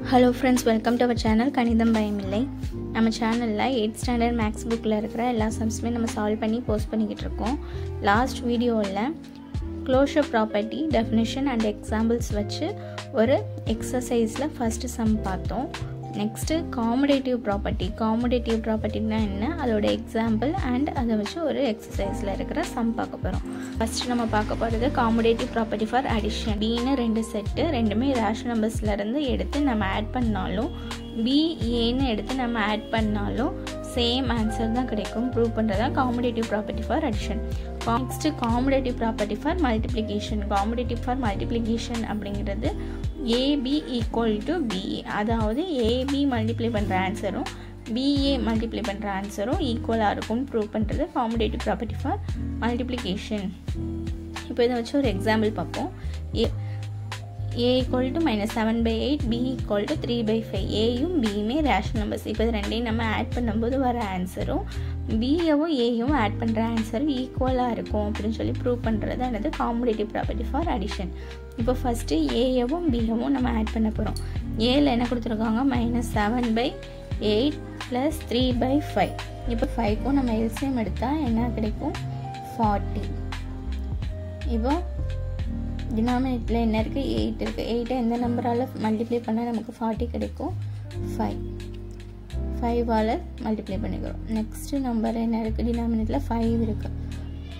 Hello friends, welcome to our channel Kanidam Bayamillai. நம்ம சேனல்ல 8th standard maths bookல இருக்கிற எல்லா சம்ஸ்மே நம்ம சால்வ் பண்ணி போஸ்ட் பண்ணிக்கிட்டு இருக்கோம். லாஸ்ட் வீடியோல closure property definition and examples வச்சு ஒரு எக்ஸர்சைஸ்ல ஃபர்ஸ்ட் சம் பார்த்தோம். நெக்ஸ்ட் commutative property னா என்ன, அதோட எக்ஸாம்பிள் அண்ட் அதை வச்சு ஒரு எக்ஸசைஸ்ல இருக்கிற சம் பார்க்க போறோம். ஃபர்ஸ்ட் நம்ம பார்க்க போறது commutative property for addition. b ன்னு ரெண்டு செட், ரெண்டுமே ரேஷனல் நம்பர்ஸ்ல இருந்து எடுத்து நம்ம ஆட் பண்ணாலும் b a ன்னு எடுத்து நம்ம ஆட் பண்ணாலும் சேம் ஆன்சர் தான் கிடைக்கும். ப்ரூவ் பண்றதா commutative property for addition. Next commutative property for multiplication. commutative for multiplication அப்படிங்கிறது ab equal to ba, அதாவது ab மல்டிப்ளை பண்ற ஆன்சரும் ba மல்டிப்ளை பண்ற ஆன்சரும் ஈக்குவலா இருக்கும் ப்ரூவ் பண்றது commutative property for multiplication. இப்போ இத வச்சு ஒரு எக்ஸாம்பிள் பார்ப்போம். a equal to -7/8, b equal to 3/5. a யும் b மே ரேஷனல் நம்பர்ஸ். இப்போ இது ரெண்டையும் நம்ம ஆட் பண்ணும்போது வர ஆன்சரும் b யவும் a யும் ஆட் பண்ற ஆன்சரும் ஈக்குவலா இருக்கும் அப்படின்னு சொல்லி ப்ரூவ் பண்றது என்னது commutative property for addition. இப்போ ஃபர்ஸ்ட் a யவும் b யவும் நம்ம ஆட் பண்ண போறோம். a ல என்ன கொடுத்திருக்காங்க -7/8 + 3/5. இப்போ 5 க்கு நம்ம எல்சிஎம் எடுத்தா என்ன கிடைக்கும் 40. இப்போ டினாமினேட்டர்ல என்ன இருக்கு 8 இருக்கு. 8 எந்த நம்பரால மல்டிப்ளை பண்ணா நமக்கு 40 கிடைக்கும் 5 ஆல மல்டிப்ளை பண்ணிக்கிறோம். நெக்ஸ்ட் நம்பர் என்ன இருக்கு டினாமினேட்டர்ல 5 இருக்கு.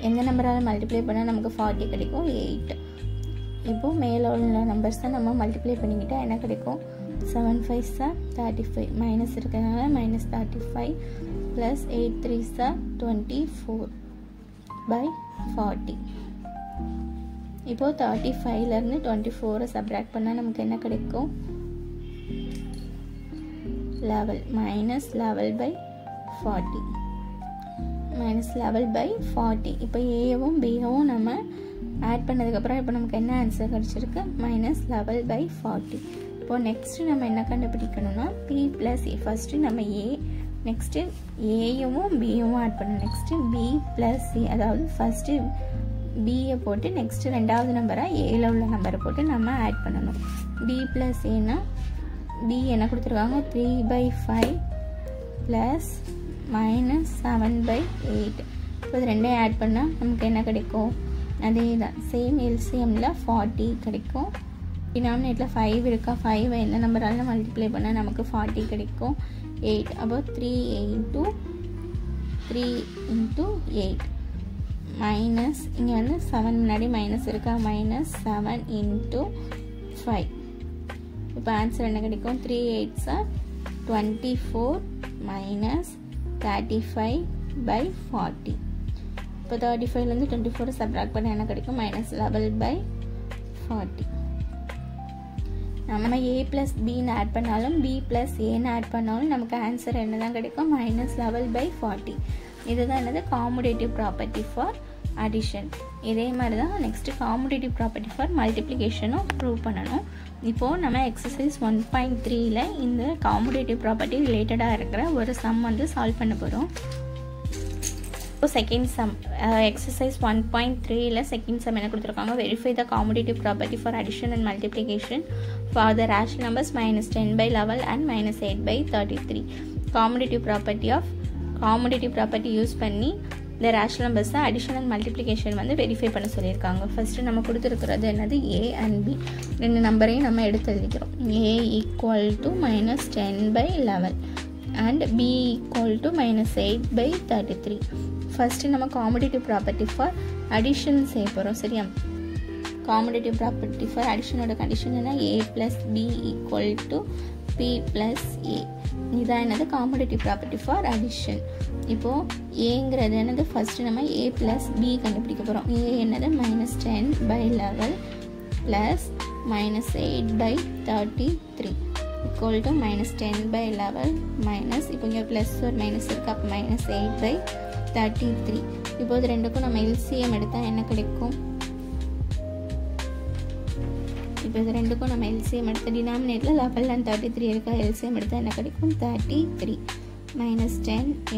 எந்த நம்பரால மல்டிப்ளை பண்ணா நமக்கு 40 கிடைக்கும் 8. இப்போ மேல உள்ள நம்பர்ஸ் நம்ம மல்டிப்ளை பண்ணிக்கிட்டா என்ன கிடைக்கும் 7 5s are 35, மைனஸ் இருக்கனால -35 + 8 3s are 24/40. இப்போ 35 ல இருந்து 24 சப்ட்ராக்ட் பண்ணா நமக்கு என்ன கிடைக்கும் 11 -11/40 -11/40. இப்போ a வும் b வும் நம்ம ஆட் பண்ணதுக்கு அப்புறம் இப்போ நமக்கு என்ன ஆன்சர் கிடைச்சிருக்கு -11/40. இப்போ நெக்ஸ்ட் நம்ம என்ன கண்டுபிடிக்கணும்னா p + a. ஃபர்ஸ்ட் நம்ம a, நெக்ஸ்ட் a யும் b யும் ஆட் பண்ணணும். நெக்ஸ்ட் b + c, அதாவது ஃபர்ஸ்ட் b போட்டு நெக்ஸ்ட் ரெண்டாவது நம்பரா a ல உள்ள நம்பரை போட்டு நம்ம ஆட் பண்ணணும். b + a னா b என்ன கொடுத்திருக்காங்க 3/5 + -7/8. இப்போ இது ரெண்டையும் ஆட் பண்ணா நமக்கு என்ன கிடைக்கும் அதே தான் சேம் எல்சிஎம்ல 40 கிடைக்கும். டினாமினேட்டர்ல 5 இருக்கா, 5 எந்த நம்பரால மல்டிப்ளை பண்ணா நமக்கு 40 கிடைக்கும் 8. அப்போ 3 × 8 மைனஸ் இங்கே வந்து 7 முன்னாடி மைனஸ் இருக்கா, -7 × 5. இப்போ ஆன்சர் என்ன கிடைக்கும் 3 8s are 24 -35/40. இப்போ 35லேருந்து 24 சப்ட்ராக்ட் பண்ண என்ன கிடைக்கும் -11/40. நம்ம a + b ஆட் பண்ணாலும் b + a ஆட் பண்ணாலும் நமக்கு ஆன்சர் என்ன தான் கிடைக்கும் -11/40. இதுதான் என்னது commutative property for addition. இதே மாதிரி தான் நெக்ஸ்ட் commutative property for multiplication-உம் ப்ரூவ் பண்ணணும். இப்போ நம்ம எக்ஸசைஸ் 1.3ல இந்த commutative property ரிலேட்டடாக இருக்கிற ஒரு சம் வந்து சால்வ் பண்ண போகிறோம். இப்போ செகண்ட் சம் எக்ஸசைஸ் 1.3ல செகண்ட் சம் என்ன கொடுத்துருக்காங்க verify the commutative property for addition and multiplication for the rational numbers -10/11 and -8/33. commutative property use பண்ணி இந்த rational numbers addition and multiplication வந்து வெரிஃபை பண்ண சொல்லியிருக்காங்க. ஃபர்ஸ்ட் நம்ம கொடுத்துருக்கிறது என்னது a and b, ரெண்டு நம்பரையும் நம்ம எடுத்து எழுதிக்கிறோம். a equal to -10/11 and b equal to -8/33. First நம்ம commutative property for addition செய்ய போகிறோம். சரியா, commutative property for additionோட கண்டிஷன் என்ன a + b equal to p + a. இதான் என்னது commutative property for addition. இப்போ ஏங்கிறது என்னது ஃபர்ஸ்ட் நம்ம a + b கண்டுபிடிக்க போகிறோம். a என்னது -10/11 + -8/33 equal to -10/11 minus இப்போ இங்கே ப்ளஸ் ஒரு மைனஸ் இருக்குது, அப்போ -8/33. இப்போ இது ரெண்டுக்கும் நம்ம எல்சிஎம் எடுத்தால் என்ன கிடைக்கும் இப்போ இது ரெண்டுக்கும் நம்ம எல்சிஎம் எடுத்த டினாமினேட்டர்ல 11 and 33 இருக்கா, எல்சிஎம் எடுத்தால் என்ன கிடைக்கும் 33 -10 ×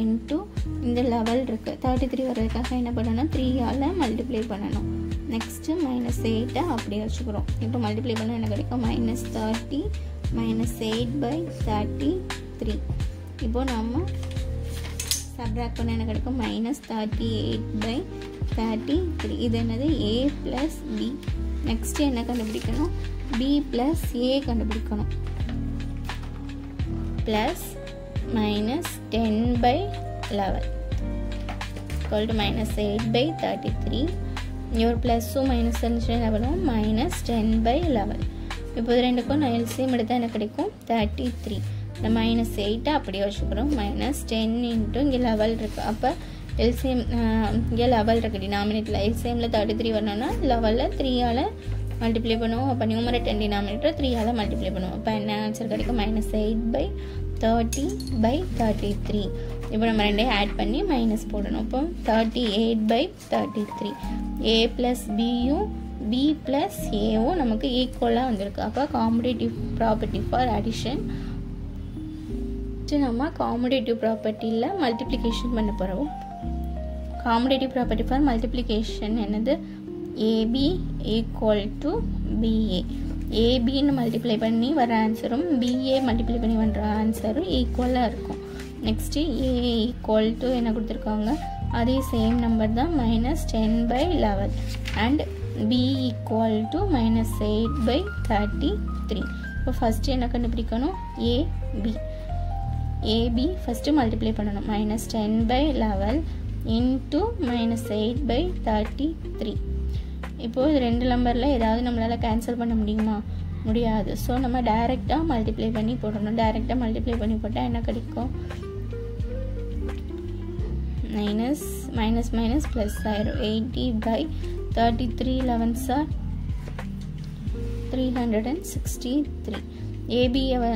இந்த 11 இருக்குது 33 வர்றதுக்காக என்ன பண்ணணும் 3 ஆல் மல்டிப்ளை பண்ணணும். நெக்ஸ்ட்டு -8 அப்படியே வச்சுக்கிறோம். இப்போ மல்டிப்ளை பண்ணால் என்ன கிடைக்கும் -30 minus 8 by 33. இப்போ நம்ம subtract பண்ண என்ன கிடைக்கும் minus 38 by 33. இது என்னது a plus b. next என்ன கண்டுபிடிக்கணும் b plus a கண்டுபிடிக்கணும். plus minus 10 by 11 equal to minus 8 by 33. your plus minus என்ன பண்ணுவோம் minus 10 by 11. இப்போ இது ரெண்டுக்கும் நான் LCM எடுத்தா என்ன கிடைக்கும் 33. இந்த minus 8 அப்படியே வச்சுக்கிறோம். minus 10 into இங்கே 11 இருக்கு. அப்போ LCM இங்கே 11 இருக்கு டினாமினேட்டரில். LCMல 33 வரணும்னா 11ல் 3ஆல் மல்டிப்ளை பண்ணுவோம். அப்போ நியூமரேட்டர் 10 டினாமினேட்டர் 3ஆல் மல்டிப்ளை பண்ணுவோம். அப்போ என்ன ஆன்சர் கிடைக்கும் minus 8 by 30 by 33. இப்போ நம்ம ரெண்டையும் ஆட் பண்ணி மைனஸ் போடணும். அப்போ 38 by 33. a plus bயும் b plus aவும் நமக்கு ஈக்குவலாக வந்திருக்கு. அப்போ காம்படேட்டிவ் ப்ராப்பர்ட்டி ஃபார் அடிஷன். நம்ம காம்படேட்டிவ் ப்ராப்பர்ட்டியில் மல்டிப்ளிகேஷன் பண்ண போகிறோம். காம்படேட்டிவ் ப்ராப்பர்ட்டி ஃபார் மல்டிப்ளிகேஷன் என்னது ab ஈக்குவல் டு ba. ஏபின்னு மல்டிப்ளை பண்ணி வர ஆன்சரும் பிஏ மல்டிப்ளை பண்ணி வர ஆன்சரும் ஈக்குவலாக இருக்கும். நெக்ஸ்ட்டு ஏ ஈக்குவல் டு என்ன கொடுத்துருக்காங்க அதே சேம் நம்பர் தான் minus 10 by 11 and B equal to minus 8 by 33. இப்போ ஃபஸ்ட்டு என்ன கண்டுபிடிக்கணும் ஏபி ஃபஸ்ட்டு மல்டிப்ளை பண்ணணும். minus 10 by 11 into minus 8 by 33. இப்போது இது ரெண்டு நம்பரில் ஏதாவது நம்மளால் கேன்சல் பண்ண முடியுமா முடியாது. ஸோ நம்ம டைரெக்டாக மல்டிப்ளை பண்ணி போடணும். டைரெக்டாக மல்டிப்ளை பண்ணி போட்டால் என்ன கிடைக்கும் மைனஸ் ப்ளஸ் ஆயிரும். 80 by 33 11s are 363.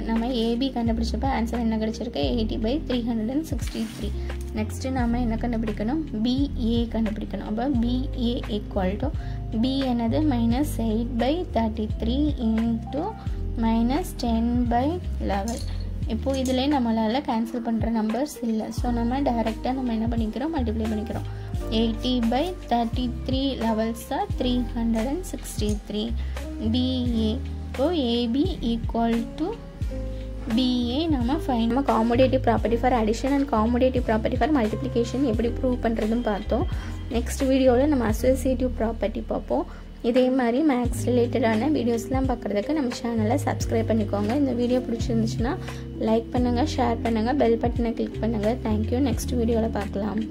நம்ம ஏபி கண்டுபிடிச்சப்போ ஆன்சர் என்ன கிடைச்சிருக்கு 80 by 363. நெக்ஸ்ட்டு நம்ம என்ன கண்டுபிடிக்கணும் பிஏ கண்டுபிடிக்கணும். அப்போ பிஏ ஈக்குவல் டு பி என்னது minus 8 by 33 into minus 10 by 11. இப்போது இதிலே நம்மளால் கேன்சல் பண்ணுற நம்பர்ஸ் இல்லை. ஸோ நம்ம டைரெக்டாக நம்ம என்ன பண்ணிக்கிறோம் மல்டிப்ளை பண்ணிக்கிறோம். 80 by 33 11s are 363. பிஏ இப்போது ஏபி ஈக்குவல் டு பிஏ நம்ம competitive property for addition and competitive property for multiplication எப்படி ப்ரூவ் பண்ணுறதுன்னு பார்த்தோம். நெக்ஸ்ட் வீடியோவில் நம்ம அசோசியேட்டிவ் ப்ராப்பர்ட்டி பார்ப்போம். இதே மாதிரி மேக்ஸ் ரிலேட்டடான வீடியோஸ்லாம் பார்க்குறதுக்கு நம்ம சேனலை சப்ஸ்கிரைப் பண்ணிக்கோங்க. இந்த வீடியோ பிடிச்சிருந்துச்சுன்னா லைக் பண்ணுங்கள், ஷேர் பண்ணுங்கள், பெல் பட்டனை கிளிக் பண்ணுங்கள். தேங்க்யூ. நெக்ஸ்ட் வீடியோவில் பார்க்கலாம்.